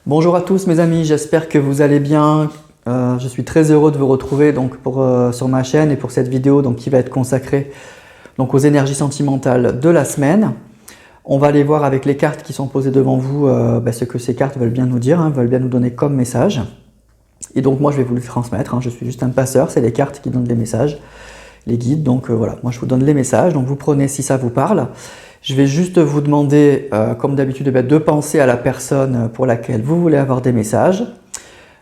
Bonjour à tous mes amis, j'espère que vous allez bien. Je suis très heureux de vous retrouver sur ma chaîne et pour cette vidéo qui va être consacrée aux énergies sentimentales de la semaine. On va aller voir avec les cartes qui sont posées devant vous ce que ces cartes veulent bien nous dire, veulent bien nous donner comme message. Et donc moi je vais vous le transmettre, je suis juste un passeur, c'est les cartes qui donnent les messages, les guides. Donc voilà, moi je vous donne les messages, donc vous prenez si ça vous parle. Je vais juste vous demander, comme d'habitude, de penser à la personne pour laquelle vous voulez avoir des messages.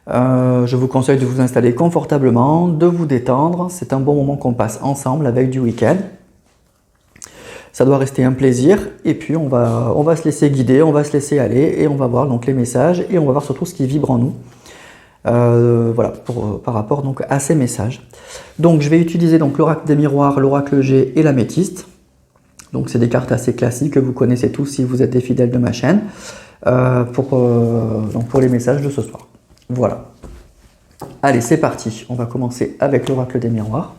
Je vous conseille de vous installer confortablement, de vous détendre. C'est un bon moment qu'on passe ensemble la veille du week-end. Ça doit rester un plaisir et puis on va se laisser guider, on va se laisser aller et on va voir donc les messages et on va voir surtout ce qui vibre en nous. Voilà, par rapport à ces messages. Donc je vais utiliser l'oracle des miroirs, l'oracle G et l'améthyste. Donc c'est des cartes assez classiques que vous connaissez tous si vous êtes des fidèles de ma chaîne pour les messages de ce soir. Voilà. Allez, c'est parti. On va commencer avec l'oracle des miroirs.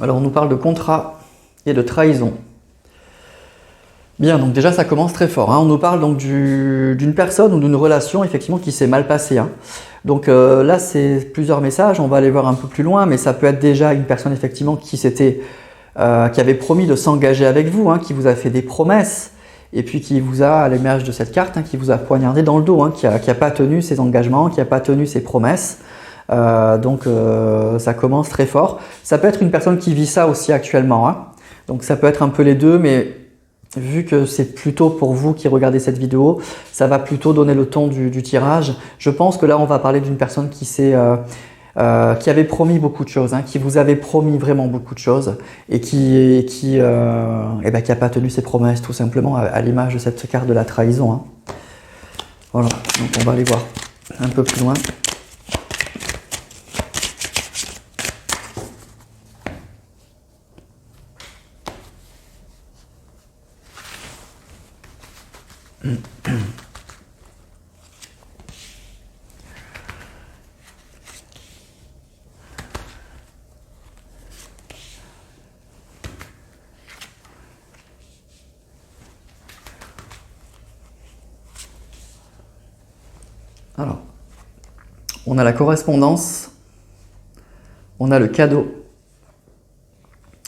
Alors on nous parle de contrat et de trahison. Bien, donc déjà ça commence très fort. On nous parle d'une personne ou d'une relation effectivement qui s'est mal passée. Donc là c'est plusieurs messages, on va aller voir un peu plus loin, mais ça peut être déjà une personne effectivement qui avait promis de s'engager avec vous, qui vous a fait des promesses, et puis qui vous a, à l'image de cette carte, qui vous a poignardé dans le dos, qui a pas tenu ses engagements, qui a pas tenu ses promesses. Ça commence très fort. Ça peut être une personne qui vit ça aussi actuellement. Donc ça peut être un peu les deux, mais vu que c'est plutôt pour vous qui regardez cette vidéo, ça va plutôt donner le ton du tirage. Je pense que là on va parler d'une personne qui avait promis beaucoup de choses, qui vous avait promis vraiment beaucoup de choses et qui a pas tenu ses promesses tout simplement à l'image de cette carte de la trahison. Voilà, donc on va aller voir un peu plus loin. Alors, on a la correspondance, on a le cadeau,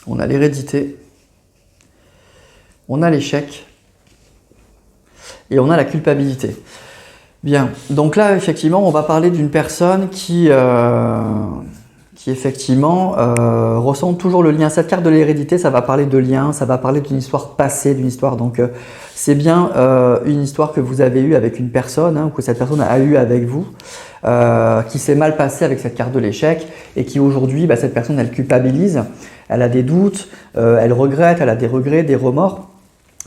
on a l'hérédité, on a l'échec et on a la culpabilité. Bien, donc là effectivement on va parler d'une personne qui effectivement ressent toujours le lien. Cette carte de l'hérédité, ça va parler de lien, ça va parler d'une histoire passée, d'une histoire. Donc c'est bien une histoire que vous avez eue avec une personne, ou que cette personne a eue avec vous, qui s'est mal passée avec cette carte de l'échec et qui aujourd'hui, cette personne elle culpabilise, elle a des doutes, elle regrette, elle a des regrets, des remords.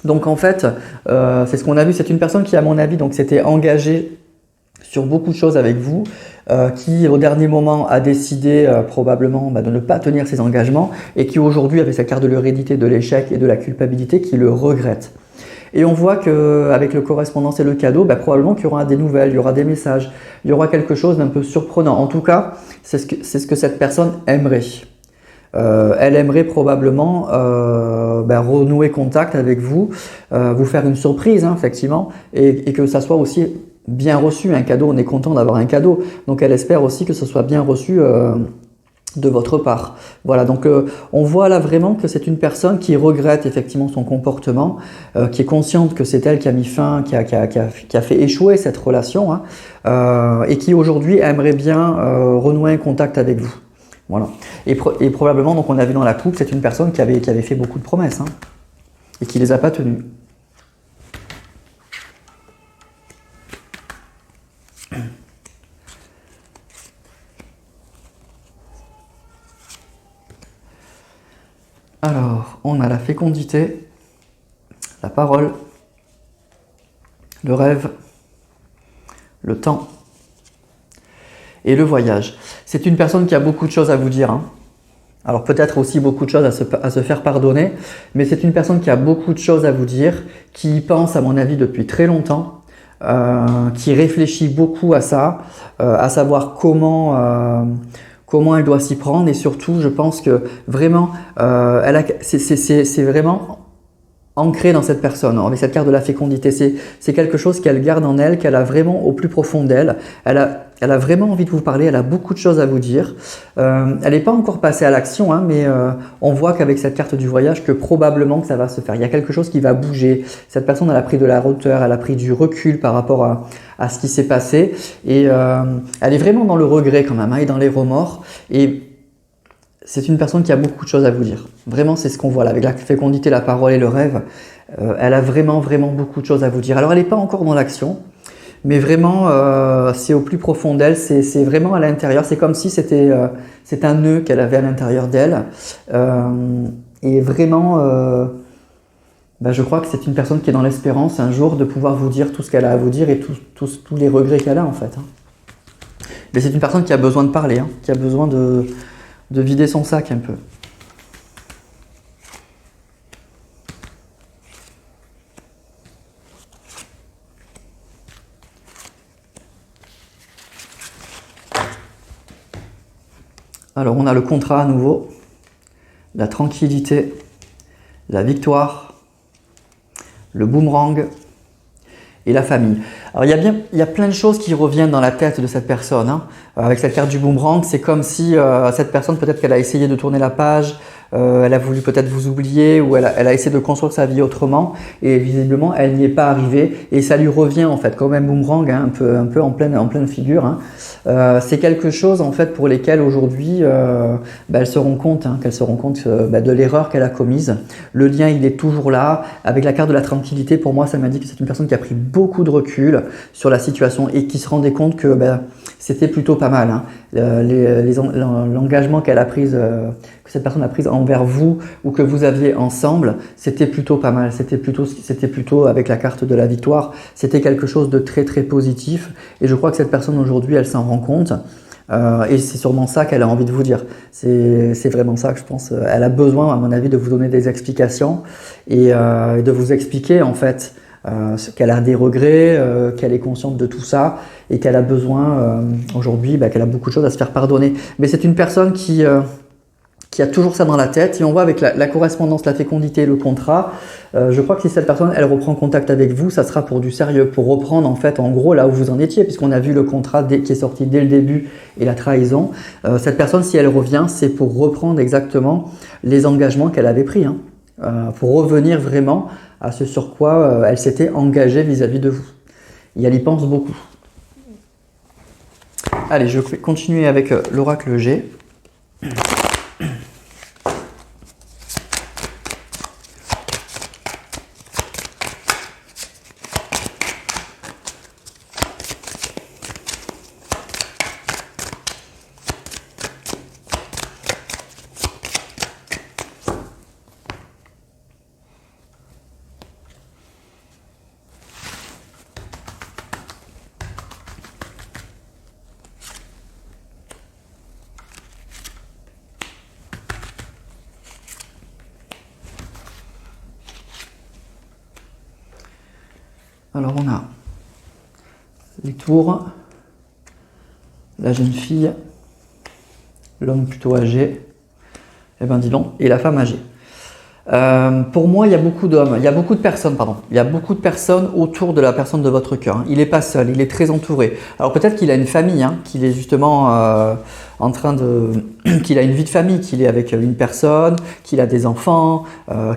Donc en fait, c'est ce qu'on a vu, c'est une personne qui à mon avis s'était engagée sur beaucoup de choses avec vous, qui au dernier moment a décidé probablement de ne pas tenir ses engagements et qui aujourd'hui avec cette carte de l'hérédité, de l'échec et de la culpabilité, qui le regrette. Et on voit qu'avec le correspondance et le cadeau, probablement qu'il y aura des nouvelles, il y aura des messages, il y aura quelque chose d'un peu surprenant. En tout cas, c'est ce que cette personne aimerait. Elle aimerait probablement renouer contact avec vous, vous faire une surprise effectivement, et que ça soit aussi bien reçu. Un cadeau, on est content d'avoir un cadeau, donc elle espère aussi que ce soit bien reçu de votre part. Voilà, donc on voit là vraiment que c'est une personne qui regrette effectivement son comportement, qui est consciente que c'est elle qui a mis fin, qui a fait échouer cette relation, et qui aujourd'hui aimerait bien renouer un contact avec vous. Voilà. Et probablement, donc on a vu dans la coupe, c'est une personne qui avait fait beaucoup de promesses et qui les a pas tenues. Alors, on a la fécondité, la parole, le rêve, le temps et le voyage. C'est une personne qui a beaucoup de choses à vous dire, hein. Alors peut-être aussi beaucoup de choses à se faire pardonner, mais c'est une personne qui a beaucoup de choses à vous dire, qui y pense à mon avis depuis très longtemps, qui réfléchit beaucoup à ça, à savoir comment elle doit s'y prendre, et surtout je pense que vraiment c'est vraiment ancré dans cette personne, avec cette carte de la fécondité. C'est quelque chose qu'elle garde en elle, qu'elle a vraiment au plus profond d'elle. Elle a vraiment envie de vous parler, elle a beaucoup de choses à vous dire. Elle n'est pas encore passée à l'action, hein, mais on voit qu'avec cette carte du voyage, que probablement que ça va se faire. Il y a quelque chose qui va bouger. Cette personne, elle a pris de la hauteur, elle a pris du recul par rapport à ce qui s'est passé. Et elle est vraiment dans le regret quand même, hein, et dans les remords. Et c'est une personne qui a beaucoup de choses à vous dire. Vraiment, c'est ce qu'on voit là, avec la fécondité, la parole et le rêve. Elle a vraiment, vraiment beaucoup de choses à vous dire. Alors, elle n'est pas encore dans l'action, mais vraiment, c'est au plus profond d'elle. C'est vraiment à l'intérieur. C'est comme si c'est un nœud qu'elle avait à l'intérieur d'elle. Et vraiment, je crois que c'est une personne qui est dans l'espérance un jour de pouvoir vous dire tout ce qu'elle a à vous dire et tous les regrets qu'elle a en fait, hein. Mais c'est une personne qui a besoin de parler, hein, qui a besoin de vider son sac un peu. Alors on a le contrat à nouveau, la tranquillité, la victoire, le boomerang et la famille. Alors il y a plein de choses qui reviennent dans la tête de cette personne, hein. Avec cette carte du boomerang, c'est comme si cette personne, peut-être qu'elle a essayé de tourner la page, elle a voulu peut-être vous oublier, ou elle a essayé de construire sa vie autrement, et visiblement elle n'y est pas arrivée, et ça lui revient en fait comme un boomerang, hein, un peu en pleine figure, hein. C'est quelque chose en fait pour lesquels aujourd'hui elles se rendent compte, hein, qu'elles se rendent compte de l'erreur qu'elle a commise. Le lien il est toujours là. Avec la carte de la tranquillité, pour moi ça m'indique que c'est une personne qui a pris beaucoup de recul sur la situation et qui se rendait compte que c'était plutôt pas mal, hein. L'engagement qu'elle a pris, que cette personne a pris envers vous ou que vous aviez ensemble, c'était plutôt pas mal. C'était plutôt avec la carte de la victoire, c'était quelque chose de très très positif. Et je crois que cette personne aujourd'hui, elle s'en rend compte. Et c'est sûrement ça qu'elle a envie de vous dire. C'est vraiment ça que je pense. Elle a besoin, à mon avis, de vous donner des explications et de vous expliquer en fait qu'elle a des regrets, qu'elle est consciente de tout ça et qu'elle a besoin aujourd'hui, qu'elle a beaucoup de choses à se faire pardonner. Mais c'est une personne qui a toujours ça dans la tête, et on voit avec la correspondance, la fécondité, le contrat, je crois que si cette personne elle reprend contact avec vous, ça sera pour du sérieux, pour reprendre en fait en gros là où vous en étiez, puisqu'on a vu le contrat qui est sorti dès le début et la trahison. Cette personne, si elle revient, c'est pour reprendre exactement les engagements qu'elle avait pris, hein, pour revenir vraiment à ce sur quoi elle s'était engagée vis-à-vis de vous. Et elle y pense beaucoup. Allez, je vais continuer avec l'oracle G. Alors on a les tours, la jeune fille, l'homme plutôt âgé, et la femme âgée. Pour moi, il y a beaucoup d'hommes, il y a beaucoup de personnes, il y a beaucoup de personnes autour de la personne de votre cœur, hein. Il n'est pas seul, il est très entouré. Alors peut-être qu'il a une famille, hein, qu'il est justement qu'il a une vie de famille, qu'il est avec une personne, qu'il a des enfants,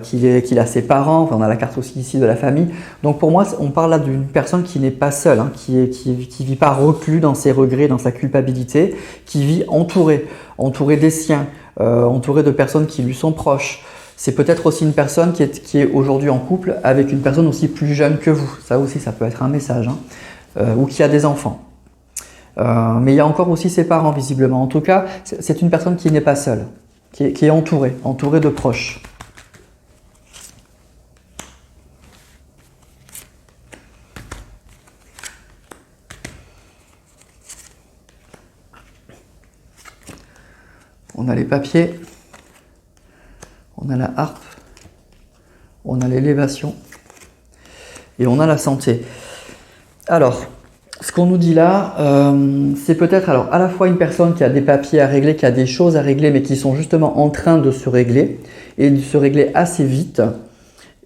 qu'il a ses parents. Enfin, on a la carte aussi ici de la famille. Donc pour moi, on parle là d'une personne qui n'est pas seule, hein, qui vit pas reclus dans ses regrets, dans sa culpabilité, qui vit entouré des siens, entouré de personnes qui lui sont proches. C'est peut-être aussi une personne qui est aujourd'hui en couple avec une personne aussi plus jeune que vous. Ça aussi, ça peut être un message, hein, ou qui a des enfants. Mais il y a encore aussi ses parents, visiblement. En tout cas, c'est une personne qui n'est pas seule, qui est entourée de proches. on a les papiers, on a la harpe, on a l'élévation et on a la santé. Alors, ce qu'on nous dit là, c'est peut-être alors à la fois une personne qui a des papiers à régler, qui a des choses à régler, mais qui sont justement en train de se régler et de se régler assez vite.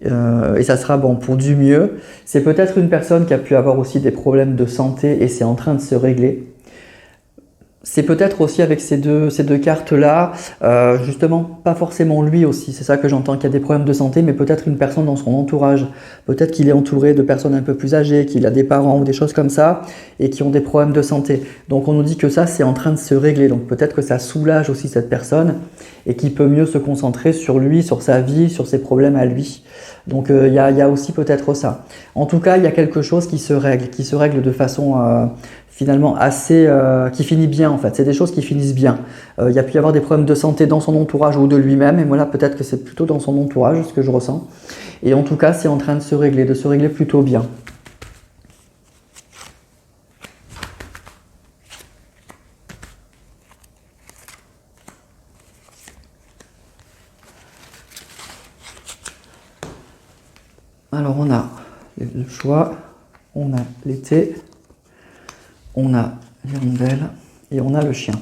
Et ça sera bon pour du mieux. C'est peut-être une personne qui a pu avoir aussi des problèmes de santé et c'est en train de se régler. C'est peut-être aussi avec ces deux cartes-là, justement, pas forcément lui aussi, c'est ça que j'entends, qu'il y a des problèmes de santé, mais peut-être une personne dans son entourage. Peut-être qu'il est entouré de personnes un peu plus âgées, qu'il a des parents ou des choses comme ça, et qui ont des problèmes de santé. Donc on nous dit que ça, c'est en train de se régler. Donc peut-être que ça soulage aussi cette personne, et qu'il peut mieux se concentrer sur lui, sur sa vie, sur ses problèmes à lui. Donc il y a aussi peut-être ça. En tout cas, il y a quelque chose qui se règle de façon finalement assez qui finit bien en fait. C'est des choses qui finissent bien. Il y a pu y avoir des problèmes de santé dans son entourage ou de lui-même, et moi là peut-être que c'est plutôt dans son entourage ce que je ressens. Et en tout cas, c'est en train de se régler plutôt bien. Alors on a le choix, on a l'été, on a l'hirondelle et on a le chien.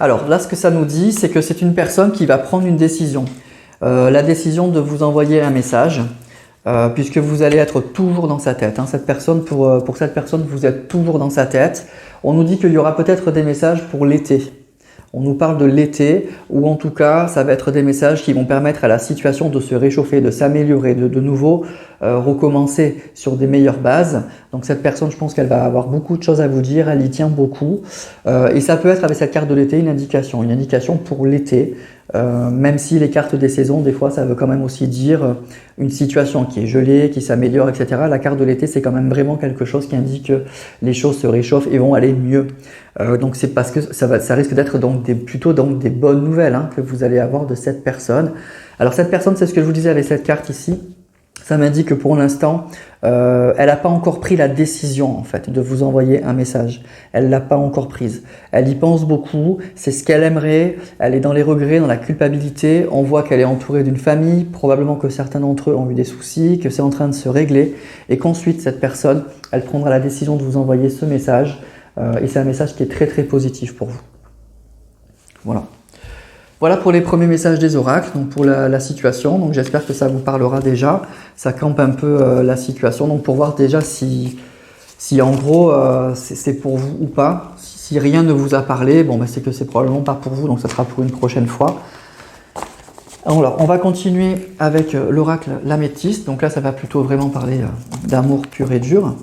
Alors là, ce que ça nous dit, c'est que c'est une personne qui va prendre une décision. La décision de vous envoyer un message, puisque vous allez être toujours dans sa tête. Hein. Pour cette personne, vous êtes toujours dans sa tête. On nous dit qu'il y aura peut-être des messages pour l'été. On nous parle de l'été, ou en tout cas, ça va être des messages qui vont permettre à la situation de se réchauffer, de s'améliorer, de nouveau recommencer sur des meilleures bases. Donc cette personne, je pense qu'elle va avoir beaucoup de choses à vous dire, elle y tient beaucoup. Et ça peut être avec cette carte de l'été une indication pour l'été. Même si les cartes des saisons, des fois, ça veut quand même aussi dire une situation qui est gelée, qui s'améliore, etc. La carte de l'été, c'est quand même vraiment quelque chose qui indique que les choses se réchauffent et vont aller mieux. Donc c'est parce que ça risque d'être donc plutôt des bonnes nouvelles que vous allez avoir de cette personne. Alors cette personne, c'est ce que je vous disais avec cette carte ici. Ça m'indique que pour l'instant, elle n'a pas encore pris la décision en fait de vous envoyer un message. Elle l'a pas encore prise. Elle y pense beaucoup. C'est ce qu'elle aimerait. Elle est dans les regrets, dans la culpabilité. On voit qu'elle est entourée d'une famille. Probablement que certains d'entre eux ont eu des soucis, que c'est en train de se régler, et qu'ensuite cette personne, elle prendra la décision de vous envoyer ce message. Et c'est un message qui est très très positif pour vous. Voilà. Voilà pour les premiers messages des oracles, donc pour la situation. Donc j'espère que ça vous parlera déjà. Ça campe un peu la situation, donc pour voir déjà si en gros c'est pour vous ou pas. Si rien ne vous a parlé, bon, c'est que c'est probablement pas pour vous, donc ça sera pour une prochaine fois. Alors on va continuer avec l'oracle l'améthyste. Donc là ça va plutôt vraiment parler d'amour pur et dur.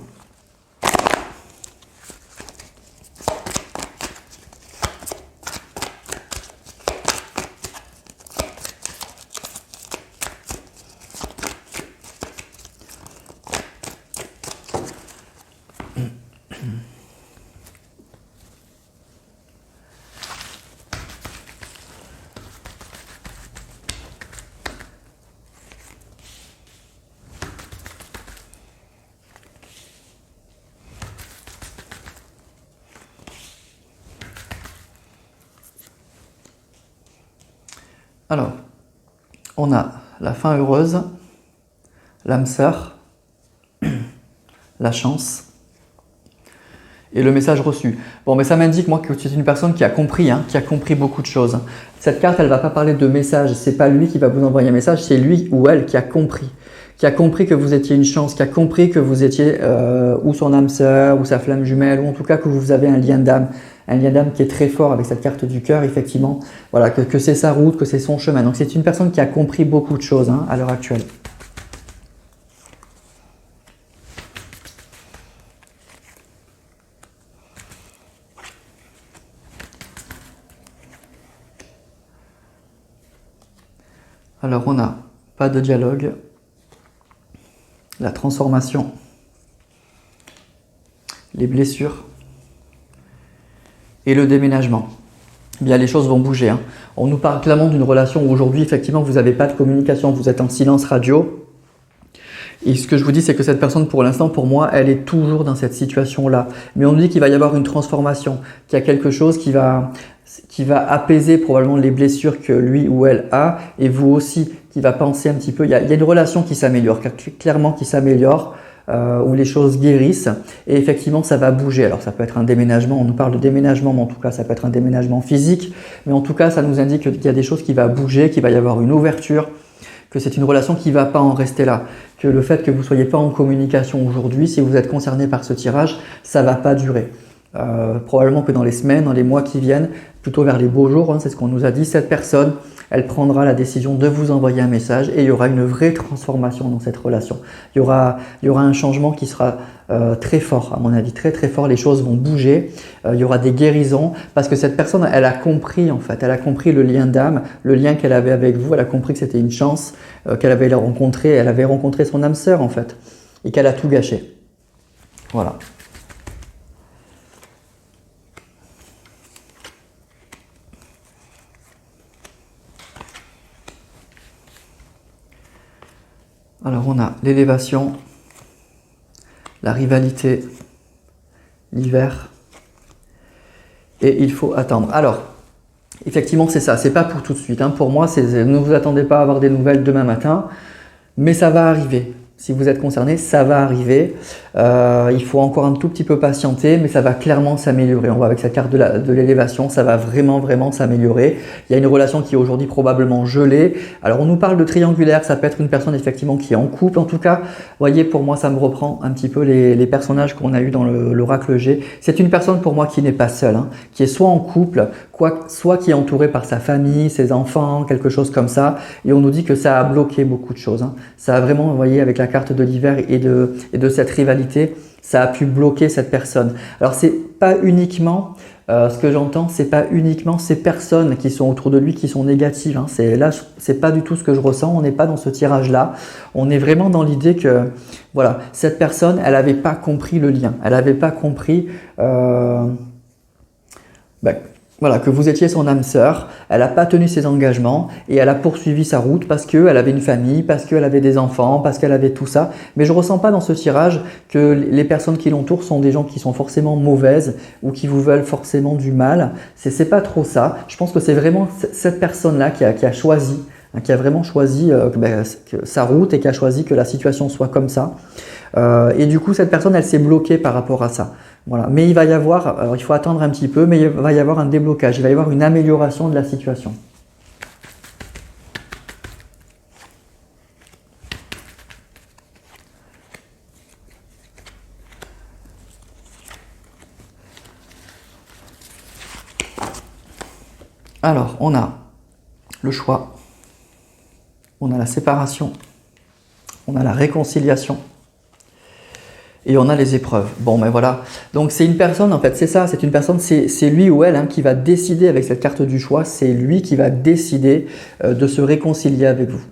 Alors, on a la fin heureuse, l'âme sœur, la chance et le message reçu. Bon, mais ça m'indique moi que c'est une personne qui a compris beaucoup de choses. Cette carte, elle va pas parler de message. C'est pas lui qui va vous envoyer un message, c'est lui ou elle qui a compris que vous étiez une chance, qui a compris que vous étiez ou son âme sœur ou sa flamme jumelle, ou en tout cas que vous avez un lien d'âme qui est très fort avec cette carte du cœur, effectivement. Voilà, que c'est sa route, que c'est son chemin. Donc c'est une personne qui a compris beaucoup de choses à l'heure actuelle. Alors on n'a pas de dialogue, la transformation, les blessures et le déménagement. Bien, les choses vont bouger. On nous parle clairement d'une relation où aujourd'hui, effectivement, vous n'avez pas de communication, vous êtes en silence radio. Et ce que je vous dis, c'est que cette personne, pour l'instant, pour moi, elle est toujours dans cette situation-là. Mais on nous dit qu'il va y avoir une transformation, qu'il y a quelque chose qui va qui va apaiser probablement les blessures que lui ou elle a, et vous aussi, qui va penser un petit peu. Il y a une relation qui s'améliore, clairement qui s'améliore, où les choses guérissent, et effectivement ça va bouger. Alors ça peut être un déménagement, on nous parle de déménagement, mais en tout cas ça peut être un déménagement physique, mais en tout cas ça nous indique qu'il y a des choses qui vont bouger, qu'il va y avoir une ouverture, que c'est une relation qui ne va pas en rester là, que le fait que vous ne soyez pas en communication aujourd'hui, si vous êtes concerné par ce tirage, ça ne va pas durer. Probablement que dans les semaines, dans les mois qui viennent, plutôt vers les beaux jours, c'est ce qu'on nous a dit, cette personne, elle prendra la décision de vous envoyer un message et il y aura une vraie transformation dans cette relation. Il y aura un changement qui sera très fort, à mon avis, très très fort. Les choses vont bouger, il y aura des guérisons parce que cette personne, elle a compris en fait, elle a compris le lien d'âme, le lien qu'elle avait avec vous, elle a compris que c'était une chance, qu'elle avait rencontré, elle avait rencontré son âme sœur en fait et qu'elle a tout gâché. Voilà. Alors on a l'élévation, la rivalité, l'hiver, et il faut attendre. Alors, effectivement c'est ça, c'est pas pour tout de suite. Pour moi, ne vous attendez pas à avoir des nouvelles demain matin, mais ça va arriver. Si vous êtes concerné, ça va arriver. Il faut encore un tout petit peu patienter, mais ça va clairement s'améliorer. On voit avec cette carte de l'élévation, ça va vraiment s'améliorer. Il y a une relation qui est aujourd'hui probablement gelée. Alors on nous parle de triangulaire, ça peut être une personne effectivement qui est en couple. En tout cas, vous voyez, pour moi, ça me reprend un petit peu les personnages qu'on a eu dans l'oracle G. C'est une personne pour moi qui n'est pas seule, qui est soit en couple, soit qui est entourée par sa famille, ses enfants, quelque chose comme ça. Et on nous dit que ça a bloqué beaucoup de choses. Ça a vraiment, vous voyez, avec la carte de l'hiver et de cette rivalité, ça a pu bloquer cette personne. Alors c'est pas uniquement, ce que j'entends, c'est pas uniquement ces personnes qui sont autour de lui qui sont négatives. C'est pas du tout ce que je ressens. On n'est pas dans ce tirage-là. On est vraiment dans l'idée que, voilà, cette personne, elle n'avait pas compris le lien. Elle n'avait pas compris. Voilà, que vous étiez son âme sœur, elle n'a pas tenu ses engagements et elle a poursuivi sa route parce qu'elle avait une famille, parce qu'elle avait des enfants, parce qu'elle avait tout ça. Mais je ne ressens pas dans ce tirage que les personnes qui l'entourent sont des gens qui sont forcément mauvaises ou qui vous veulent forcément du mal. C'est pas trop ça. Je pense que c'est vraiment cette personne-là qui a choisi, qui a vraiment choisi sa route et qui a choisi que la situation soit comme ça. Et du coup, cette personne, elle s'est bloquée par rapport à ça. Voilà. Mais il va y avoir, alors il faut attendre un petit peu, mais il va y avoir un déblocage, il va y avoir une amélioration de la situation. Alors, on a le choix, on a la séparation, on a la réconciliation. Et on a les épreuves. Bon, ben voilà. Donc c'est une personne, en fait, c'est ça, c'est une personne, c'est lui ou elle qui va décider avec cette carte du choix, c'est lui qui va décider de se réconcilier avec vous.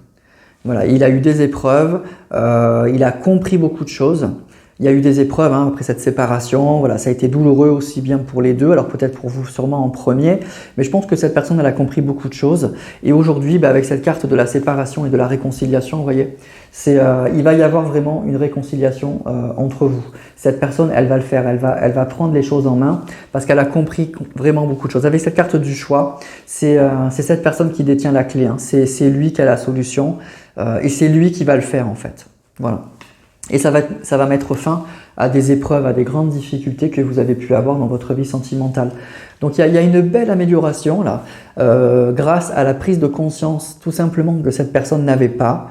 Voilà, il a eu des épreuves, il a compris beaucoup de choses. Il y a eu des épreuves après cette séparation, voilà, ça a été douloureux aussi bien pour les deux, alors peut-être pour vous sûrement en premier, mais je pense que cette personne elle a compris beaucoup de choses et aujourd'hui avec cette carte de la séparation et de la réconciliation, vous voyez, il va y avoir vraiment une réconciliation entre vous. Cette personne elle va le faire, elle va prendre les choses en main parce qu'elle a compris vraiment beaucoup de choses. Avec cette carte du choix, c'est cette personne qui détient la clé, c'est lui qui a la solution et c'est lui qui va le faire en fait. Voilà. Et ça va mettre fin à des épreuves, à des grandes difficultés que vous avez pu avoir dans votre vie sentimentale. Donc il y a une belle amélioration là, grâce à la prise de conscience tout simplement que cette personne n'avait pas.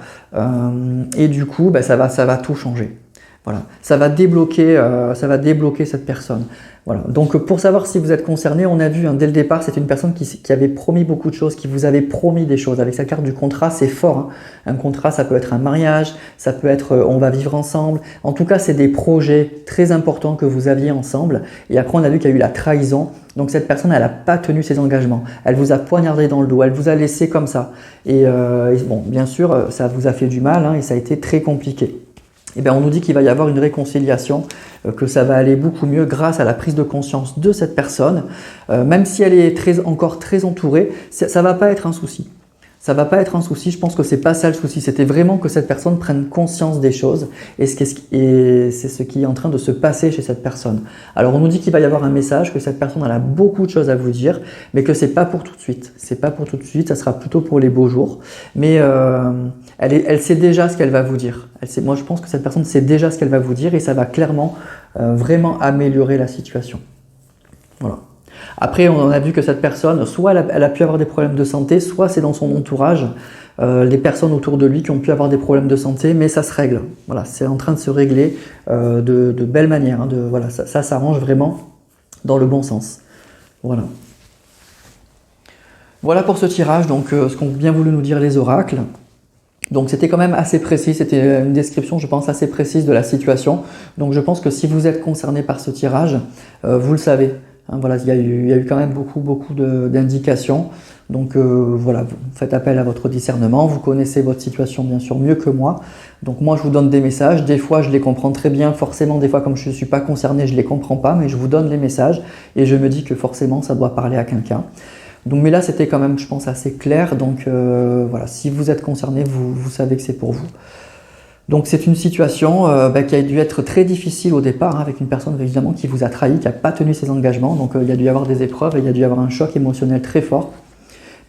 Et du coup, ça va tout changer. Voilà, ça va débloquer cette personne. Voilà. Donc pour savoir si vous êtes concerné, on a vu dès le départ, c'est une personne qui avait promis beaucoup de choses, qui vous avait promis des choses. Avec sa carte du contrat, c'est fort. Un contrat, ça peut être un mariage, ça peut être on va vivre ensemble. En tout cas, c'est des projets très importants que vous aviez ensemble. Et après, on a vu qu'il y a eu la trahison. Donc cette personne, elle n'a pas tenu ses engagements. Elle vous a poignardé dans le dos, elle vous a laissé comme ça. Et bon, bien sûr, ça vous a fait du mal et ça a été très compliqué. Eh bien, on nous dit qu'il va y avoir une réconciliation, que ça va aller beaucoup mieux grâce à la prise de conscience de cette personne. Même si elle est encore très entourée, ça ne va pas être un souci. Ça va pas être un souci, je pense que c'est pas ça le souci, c'était vraiment que cette personne prenne conscience des choses et c'est ce qui est en train de se passer chez cette personne. Alors on nous dit qu'il va y avoir un message, que cette personne elle a beaucoup de choses à vous dire, mais que c'est pas pour tout de suite. C'est pas pour tout de suite, ça sera plutôt pour les beaux jours. Mais elle sait déjà ce qu'elle va vous dire. Moi je pense que cette personne sait déjà ce qu'elle va vous dire et ça va clairement vraiment améliorer la situation. Voilà. Après, on a vu que cette personne, soit elle a pu avoir des problèmes de santé, soit c'est dans son entourage, les personnes autour de lui qui ont pu avoir des problèmes de santé, mais ça se règle. Voilà, c'est en train de se régler de belle manière. Hein, voilà, ça s'arrange vraiment dans le bon sens. Voilà. Voilà pour ce tirage, donc ce qu'ont bien voulu nous dire les oracles. Donc c'était quand même assez précis, c'était une description je pense assez précise de la situation. Donc je pense que si vous êtes concerné par ce tirage, vous le savez. Hein, voilà, il y a eu quand même beaucoup d'indications. Donc voilà, vous faites appel à votre discernement, vous connaissez votre situation bien sûr mieux que moi. Donc moi je vous donne des messages, des fois je les comprends très bien, forcément des fois comme je ne suis pas concerné je ne les comprends pas, mais je vous donne les messages et je me dis que forcément ça doit parler à quelqu'un. Donc, mais là, c'était quand même, je pense, assez clair. Donc, voilà, si vous êtes concerné, vous savez que c'est pour vous. Donc, c'est une situation qui a dû être très difficile au départ, hein, avec une personne, évidemment, qui vous a trahi, qui n'a pas tenu ses engagements. Donc, il y a dû y avoir des épreuves, il y a dû y avoir un choc émotionnel très fort.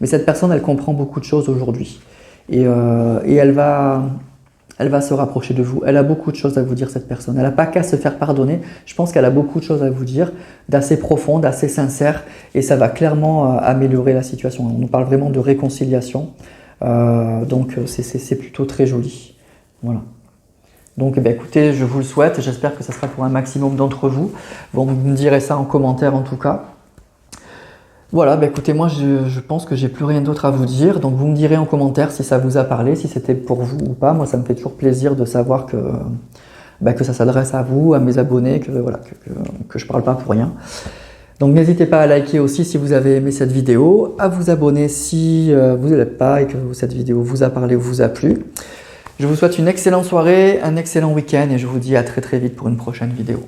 Mais cette personne, elle comprend beaucoup de choses aujourd'hui. Et elle va se rapprocher de vous. Elle a beaucoup de choses à vous dire, cette personne. Elle n'a pas qu'à se faire pardonner. Je pense qu'elle a beaucoup de choses à vous dire, d'assez profond, d'assez sincère, et ça va clairement améliorer la situation. On nous parle vraiment de réconciliation, donc c'est plutôt très joli. Voilà. Donc écoutez, je vous le souhaite, j'espère que ça sera pour un maximum d'entre vous. Bon, vous me direz ça en commentaire en tout cas. Voilà, écoutez, moi je pense que j'ai plus rien d'autre à vous dire, donc vous me direz en commentaire si ça vous a parlé, si c'était pour vous ou pas. Moi ça me fait toujours plaisir de savoir que ça s'adresse à vous, à mes abonnés, que je parle pas pour rien. Donc n'hésitez pas à liker aussi si vous avez aimé cette vidéo, à vous abonner si vous ne l'êtes pas et que cette vidéo vous a parlé ou vous a plu. Je vous souhaite une excellente soirée, un excellent week-end et je vous dis à très vite pour une prochaine vidéo.